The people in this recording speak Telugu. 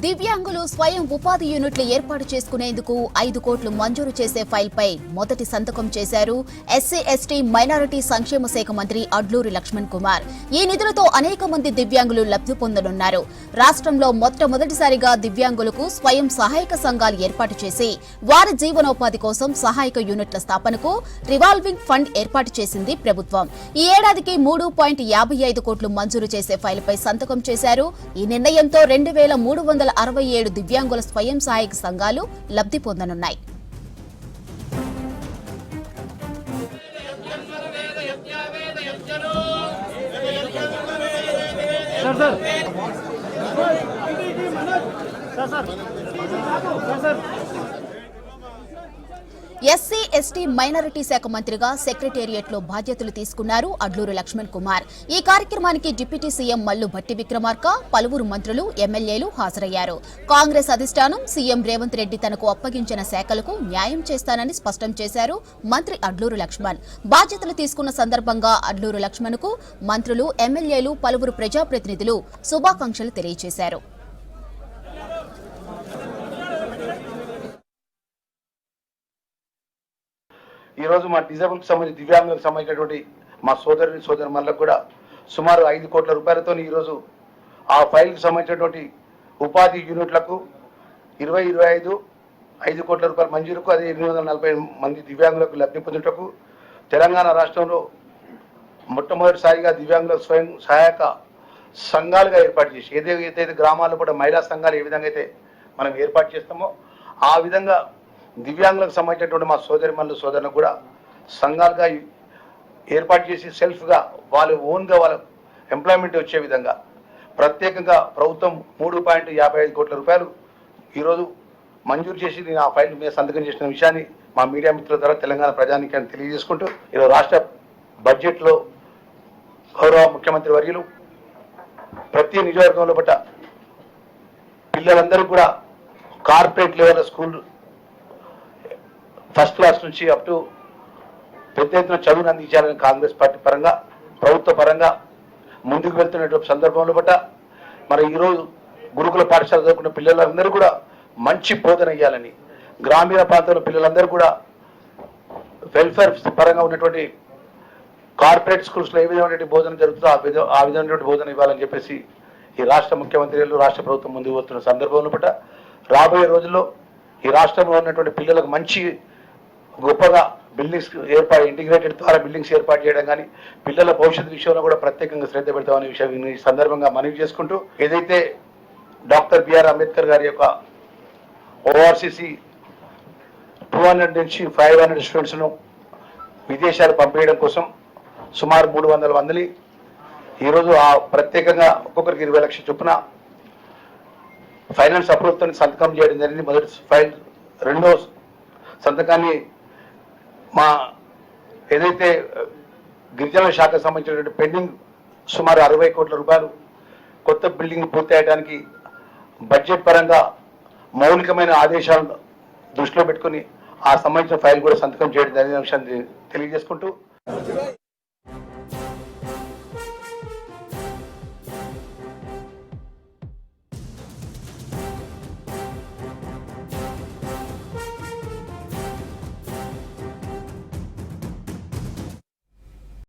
దివ్యాంగులు స్వయం ఉపాధి యూనిట్లు ఏర్పాటు చేసుకునేందుకు 5 కోట్లు మంజూరు చేసే ఫైల్పై మొదటి సంతకం చేశారు ఎస్సీ ఎస్టీ మైనారిటీ సంక్షేమ శాఖ మంత్రి అడ్లూరి లక్ష్మణ్ కుమార్. ఈ నిధులతో అనేక మంది దివ్యాంగులు లబ్ధి పొందనున్నారు. రాష్ట్రంలో మొట్టమొదటిసారిగా దివ్యాంగులకు స్వయం సహాయక సంఘాలు ఏర్పాటు చేసి వారి జీవనోపాధి కోసం సహాయక యూనిట్ల స్థాపనకు రివాల్వింగ్ ఫండ్ ఏర్పాటు చేసింది ప్రభుత్వం. ఈ ఏడాదికి 3.55 కోట్లు మంజూరు చేసే ఫైల్పై సంతకం చేశారు. ఈ నిర్ణయంతో 2367 దివ్యాంగుల స్వయం సహాయక సంఘాలు లబ్ధి పొందనున్నాయి. ఎస్సీ ఎస్టీ మైనారిటీ శాఖ మంత్రిగా సెక్రటేరియట్ లో బాధ్యతలు తీసుకున్నారు అడ్లూరి లక్ష్మణ్ కుమార్. ఈ కార్యక్రమానికి డిప్యూటీ సీఎం మల్లు భట్టి విక్రమార్క, పలువురు మంత్రులు, ఎమ్మెల్యేలు హాజరయ్యారు. కాంగ్రెస్ అధిష్టానం సీఎం రేవంత్ రెడ్డి తనకు అప్పగించిన శాఖలకు న్యాయం చేస్తానని స్పష్టం చేశారు మంత్రి అడ్లూరు లక్ష్మణ్. బాధ్యతలు తీసుకున్న సందర్భంగా అడ్లూరు లక్ష్మణ్ కు మంత్రులు, ఎమ్మెల్యేలు, పలువురు ప్రజాప్రతినిధులు శుభాకాంక్షలు తెలియజేశారు. ఈ రోజు మా డిజేబుల్కి సంబంధించి దివ్యాంగులకు సంబంధించినటువంటి మా సోదరులకు కూడా సుమారు 5 కోట్ల రూపాయలతో ఈరోజు ఆ ఫైల్కి సంబంధించినటువంటి ఉపాధి యూనిట్లకు 5 కోట్ల రూపాయల మంజూరుకు, అదే 840 మంది దివ్యాంగులకు లబ్ధి పొందుటకు తెలంగాణ రాష్ట్రంలో మొట్టమొదటిసారిగా దివ్యాంగులకు స్వయం సహాయక సంఘాలుగా ఏర్పాటు చేసి ఏదైతే గ్రామాల్లో కూడా మహిళా సంఘాలు ఏ విధంగా అయితే మనం ఏర్పాటు చేస్తామో ఆ విధంగా దివ్యాంగులకు సంబంధించినటువంటి మా సోదరులకు కూడా సంఘాలుగా ఏర్పాటు చేసి సెల్ఫ్గా వాళ్ళు ఓన్గా వాళ్ళ ఎంప్లాయ్మెంట్ వచ్చే విధంగా ప్రత్యేకంగా ప్రభుత్వం 3.55 కోట్ల రూపాయలు ఈరోజు మంజూరు చేసి నేను ఆ ఫైల్ మీద సంతకం చేసిన విషయాన్ని మా మీడియా మిత్రుల ద్వారా తెలంగాణ ప్రజానికాన్ని తెలియజేసుకుంటూ ఈరోజు రాష్ట్ర బడ్జెట్లో గౌరవ ముఖ్యమంత్రి వర్యులు ప్రతి నియోజకవర్గంలో పట్ల పిల్లలందరూ కూడా corporate level school first class నుంచి అప్ టు పెద్ద ఎత్తున చదువును అందించాలని కాంగ్రెస్ పార్టీ పరంగా, ప్రభుత్వ పరంగా ముందుకు వెళ్తున్నటువంటి సందర్భంలో బట్ట మరి ఈరోజు గురుకుల పాఠశాల చదువుకున్న పిల్లలందరూ కూడా మంచి బోధన ఇవ్వాలని, గ్రామీణ ప్రాంతంలో పిల్లలందరూ కూడా వెల్ఫేర్ పరంగా ఉన్నటువంటి కార్పొరేట్ స్కూల్స్లో ఏ విధమైనటువంటి బోధన జరుగుతుందో ఆ విధమైనటువంటి బోధన ఇవ్వాలని చెప్పేసి ఈ రాష్ట్ర ముఖ్యమంత్రులు, రాష్ట్ర ప్రభుత్వం ముందుకు వస్తున్న సందర్భంలో బట్ట రాబోయే రోజుల్లో ఈ రాష్ట్రంలో ఉన్నటువంటి పిల్లలకు మంచి గొప్పగా బిల్డింగ్స్ ఇంటిగ్రేటెడ్ ద్వారా బిల్డింగ్స్ ఏర్పాటు చేయడం కానీ పిల్లల భవిష్యత్తు విషయంలో కూడా ప్రత్యేకంగా శ్రద్ధ పెడతామనే విషయం ఈ సందర్భంగా మనవి చేసుకుంటూ, ఏదైతే డాక్టర్ బిఆర్ అంబేద్కర్ గారి యొక్క ఓఆర్సీసీ 200 నుంచి 500 స్టూడెంట్స్ను విదేశాలు పంపించడం కోసం సుమారు 300 మందిని ఈరోజు ఆ ప్రత్యేకంగా ఒక్కొక్కరికి 20 లక్షల చొప్పున ఫైనాన్స్ అప్రూవ్తో సంతకం చేయడం జరిగింది. మొదటి ఫైల్, రెండో సంతకాన్ని మా ఏదైతే గిరిజన శాఖకు సంబంధించినటువంటి పెండింగ్ సుమారు 60 కోట్ల రూపాయలు కొత్త బిల్డింగ్ పూర్తి చేయడానికి బడ్జెట్ పరంగా మౌలికమైన ఆదేశాలను దృష్టిలో పెట్టుకుని ఆ సంబంధించిన ఫైల్ కూడా సంతకం చేయడం జరిగిన విషయాన్ని తెలియజేసుకుంటూ